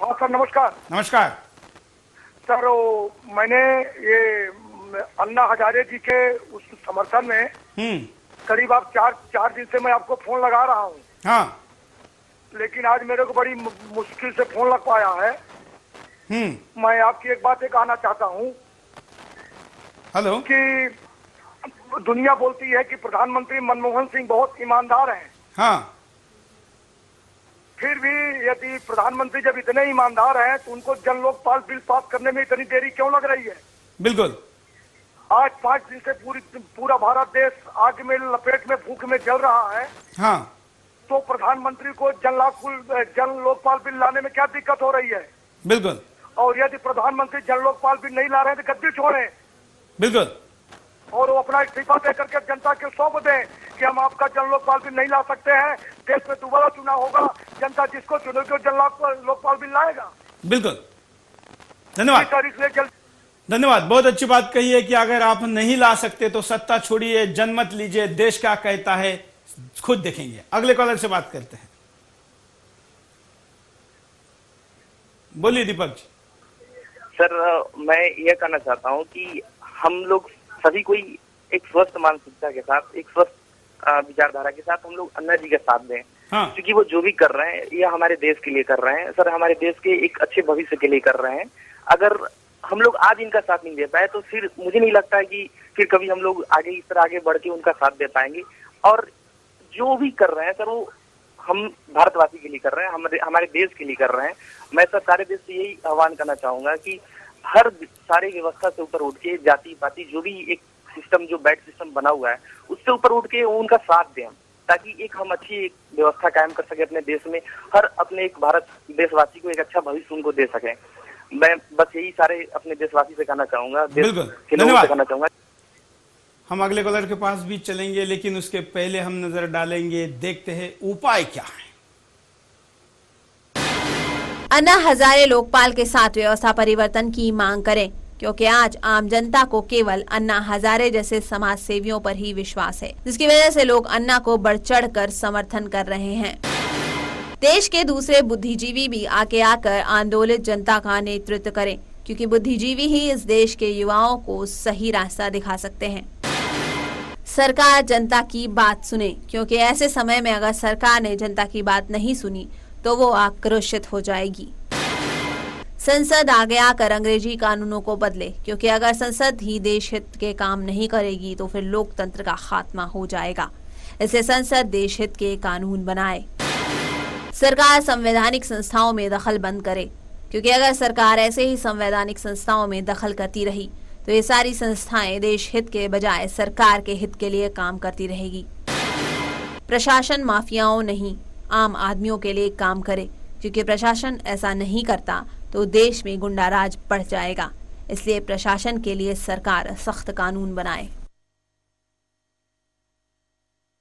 हाँ सर, नमस्कार। नमस्कार सर, मैंने ये अन्ना हजारे जी के उस समर्थन में करीब आप चार दिन से मैं आपको फोन लगा रहा हूँ। हाँ। लेकिन आज मेरे को बड़ी मुश्किल से फोन लग पाया है। मैं आपकी एक बात कहना चाहता हूँ। हेलो। कि दुनिया बोलती है कि प्रधानमंत्री मनमोहन सिंह बहुत ईमानदार हैं। हाँ। फिर भी यदि प्रधानमंत्री जब इतने ईमानदार हैं तो उनको जन लोकपाल बिल पास करने में इतनी देरी क्यों लग रही है? बिल्कुल। आज 5 दिन से पूरा भारत देश आग में लपेट में भूख में जल रहा है। हाँ। तो प्रधानमंत्री को जन लोकपाल बिल लाने में क्या दिक्कत हो रही है? बिल्कुल। और यदि प्रधानमंत्री जन लोकपाल बिल नहीं ला रहे हैं तो गद्दी छोड़ें। बिल्कुल। और वो अपना इस्तीफा दे करके जनता को सौंप दें कि हम आपका जन लोकपाल बिल नहीं ला सकते हैं। देश में दोबारा चुनाव होगा, जनता जिसको चुनेगी जन लोकपाल बिल लाएगा। बिल्कुल। धन्यवाद। इसलिए धन्यवाद। बहुत अच्छी बात कही है कि अगर आप नहीं ला सकते तो सत्ता छोड़िए, जनमत लीजिए, देश क्या कहता है खुद देखेंगे। अगले कॉलर से बात करते हैं। बोलिए दीपक जी। सर, मैं ये कहना चाहता हूँ कि हम लोग सभी कोई एक स्वस्थ मानसिकता के साथ, एक स्वस्थ विचारधारा के साथ हम लोग अन्ना जी का साथ दें। हाँ। क्योंकि वो जो भी कर रहे हैं ये हमारे देश के लिए कर रहे हैं सर, हमारे देश के एक अच्छे भविष्य के लिए कर रहे हैं। अगर हम लोग आज इनका साथ नहीं दे पाए तो फिर मुझे नहीं लगता है कि फिर कभी हम लोग आगे इस तरह आगे बढ़ के उनका साथ दे पाएंगे। और जो भी कर रहे हैं सर वो हम भारतवासी के लिए कर रहे हैं, हमारे देश के लिए कर रहे हैं। मैं सर सारे देश से यही आह्वान करना चाहूंगा कि हर सारी व्यवस्था से ऊपर उठ के जाति पाति जो भी एक सिस्टम जो बैड सिस्टम बना हुआ है उससे ऊपर उठ के उनका साथ दें, ताकि एक हम अच्छी एक व्यवस्था कायम कर सके अपने देश में। हर अपने एक भारत देशवासी को एक अच्छा भविष्य उनको दे सके। मैं बस यही सारे अपने देशवासी से कहना चाहूंगा, देश के लोगों से कहना चाहूंगा। हम अगले कॉलर के पास भी चलेंगे, लेकिन उसके पहले हम नजर डालेंगे, देखते हैं उपाय क्या है। अन्ना हजारे लोकपाल के साथ व्यवस्था परिवर्तन की मांग करें, क्योंकि आज आम जनता को केवल अन्ना हजारे जैसे समाज सेवियों पर ही विश्वास है, जिसकी वजह से लोग अन्ना को बढ़ चढ़ कर समर्थन कर रहे हैं। देश के दूसरे बुद्धिजीवी भी आगे आकर आंदोलित जनता का नेतृत्व करें, क्योंकि बुद्धिजीवी ही इस देश के युवाओं को सही रास्ता दिखा सकते हैं। सरकार जनता की बात सुने, क्योंकि ऐसे समय में अगर सरकार ने जनता की बात नहीं सुनी तो वो आक्रोशित हो जाएगी। संसद आगे आकर अंग्रेजी कानूनों को बदले, क्योंकि अगर संसद ही देश हित के काम नहीं करेगी तो फिर लोकतंत्र का खात्मा हो जाएगा। इसलिए संसद देश हित के कानून बनाए। सरकार संवैधानिक संस्थाओं में दखल बंद करे, क्योंकि अगर सरकार ऐसे ही संवैधानिक संस्थाओं में दखल करती रही तो ये सारी संस्थाएं देश हित के बजाय सरकार के हित के लिए काम करती रहेगी। प्रशासन माफियाओं नहीं, आम आदमियों के लिए काम करे, क्योंकि प्रशासन ऐसा नहीं करता तो देश में गुंडाराज बढ़ जाएगा। इसलिए प्रशासन के लिए सरकार सख्त कानून बनाए।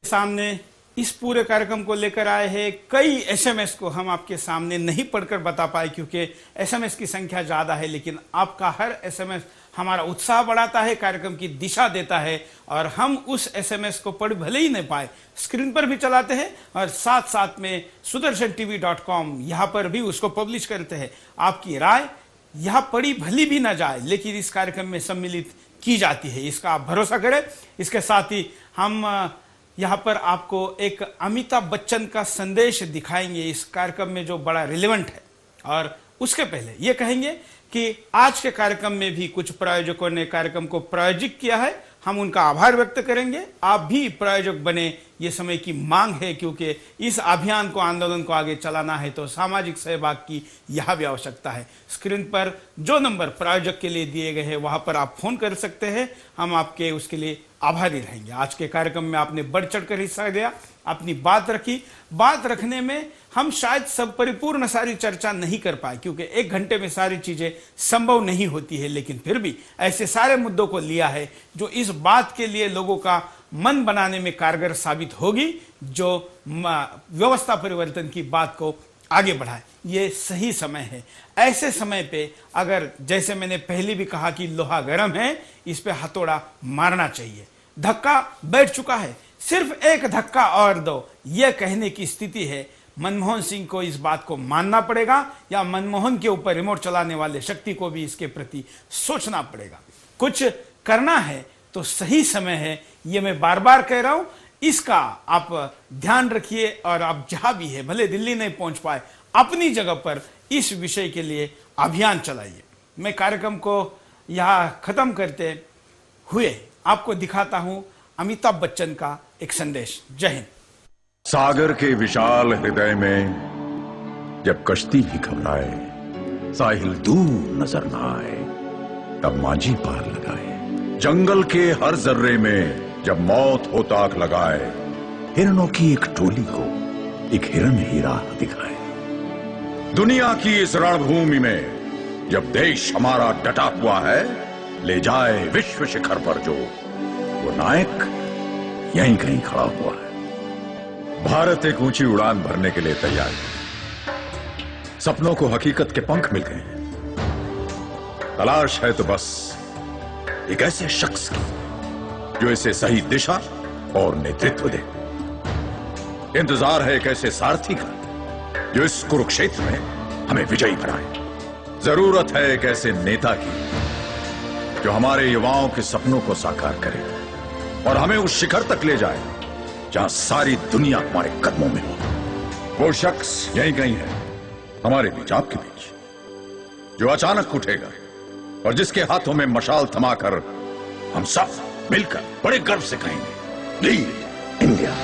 सामने इस पूरे कार्यक्रम को लेकर आए हैं कई एसएमएस को हम आपके सामने नहीं पढ़कर बता पाए, क्योंकि एसएमएस की संख्या ज्यादा है, लेकिन आपका हर एसएमएस हमारा उत्साह बढ़ाता है, कार्यक्रम की दिशा देता है। और हम उस एसएमएस को पढ़ भले ही नहीं पाए, स्क्रीन पर भी चलाते हैं और साथ साथ में sudarshan.tv.com यहाँ पर भी उसको पब्लिश करते हैं। आपकी राय यहाँ पढ़ी भली भी ना जाए, लेकिन इस कार्यक्रम में सम्मिलित की जाती है, इसका आप भरोसा करें। इसके साथ ही हम यहाँ पर आपको एक अमिताभ बच्चन का संदेश दिखाएंगे इस कार्यक्रम में, जो बड़ा रिलेवेंट है। और उसके पहले ये कहेंगे कि आज के कार्यक्रम में भी कुछ प्रायोजकों ने कार्यक्रम को प्रायोजित किया है, हम उनका आभार व्यक्त करेंगे। आप भी प्रायोजक बने, ये समय की मांग है, क्योंकि इस अभियान को, आंदोलन को आगे चलाना है तो सामाजिक सहभाग की यह भी आवश्यकता है। स्क्रीन पर जो नंबर प्रायोजक के लिए दिए गए हैं वहां पर आप फोन कर सकते हैं, हम आपके उसके लिए आभारी रहेंगे। आज के कार्यक्रम में आपने बढ़ चढ़कर हिस्सा लिया, अपनी बात रखी। बात रखने में हम शायद सब परिपूर्ण सारी चर्चा नहीं कर पाए, क्योंकि 1 घंटे में सारी चीजें संभव नहीं होती है, लेकिन फिर भी ऐसे सारे मुद्दों को लिया है जो इस बात के लिए लोगों का मन बनाने में कारगर साबित होगी, जो व्यवस्था परिवर्तन की बात को आगे बढ़ाए। ये सही समय है। ऐसे समय पे अगर, जैसे मैंने पहले भी कहा कि लोहा गर्म है, इस पे हथौड़ा मारना चाहिए। धक्का बैठ चुका है, सिर्फ एक धक्का और दो, यह कहने की स्थिति है। मनमोहन सिंह को इस बात को मानना पड़ेगा या मनमोहन के ऊपर रिमोट चलाने वाले शक्ति को भी इसके प्रति सोचना पड़ेगा। कुछ करना है तो सही समय है, ये मैं बार बार कह रहा हूं। इसका आप ध्यान रखिए और आप जहां भी है, भले दिल्ली नहीं पहुंच पाए, अपनी जगह पर इस विषय के लिए अभियान चलाइए। मैं कार्यक्रम को यहां खत्म करते हुए आपको दिखाता हूं अमिताभ बच्चन का एक संदेश। जय हिंद। सागर के विशाल हृदय में जब कश्ती भी घबराए, साहिल दूर नजर न आए, तब माझी पार लगाए। जंगल के हर जर्रे में जब मौत हो ताक लगाए, हिरणों की एक टोली को एक हिरन ही राह दिखाए। दुनिया की इस रणभूमि में जब देश हमारा डटा हुआ है, ले जाए विश्व शिखर पर जो, वो नायक यहीं कहीं खड़ा हुआ है। भारत एक ऊंची उड़ान भरने के लिए तैयार है। सपनों को हकीकत के पंख मिल गए हैं। तलाश है तो बस एक ऐसे शख्स की जो इसे सही दिशा और नेतृत्व दे। इंतजार है एक ऐसे सारथी का जो इस कुरुक्षेत्र में हमें विजयी बनाए। जरूरत है एक ऐसे नेता की जो हमारे युवाओं के सपनों को साकार करे और हमें उस शिखर तक ले जाए जहां सारी दुनिया हमारे कदमों में हो। वो शख्स यहीं कहीं है, हमारे बीच, आपके बीच, जो अचानक उठेगा और जिसके हाथों में मशाल थमाकर हम सब मिलकर बड़े गर्व से कहेंगे, लीड इंडिया।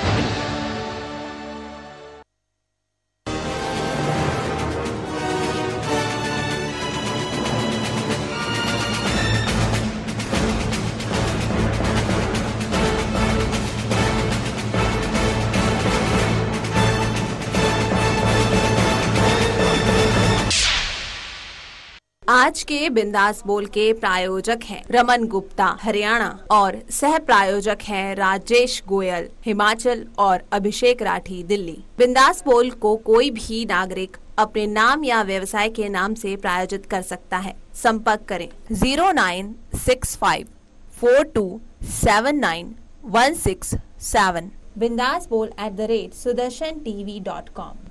आज के बिंदास बोल के प्रायोजक हैं रमन गुप्ता हरियाणा और सह प्रायोजक हैं राजेश गोयल हिमाचल और अभिषेक राठी दिल्ली। बिंदास बोल को कोई भी नागरिक अपने नाम या व्यवसाय के नाम से प्रायोजित कर सकता है। संपर्क करें 0965427916 7 बिंदास बोल @sudarshan tv.com।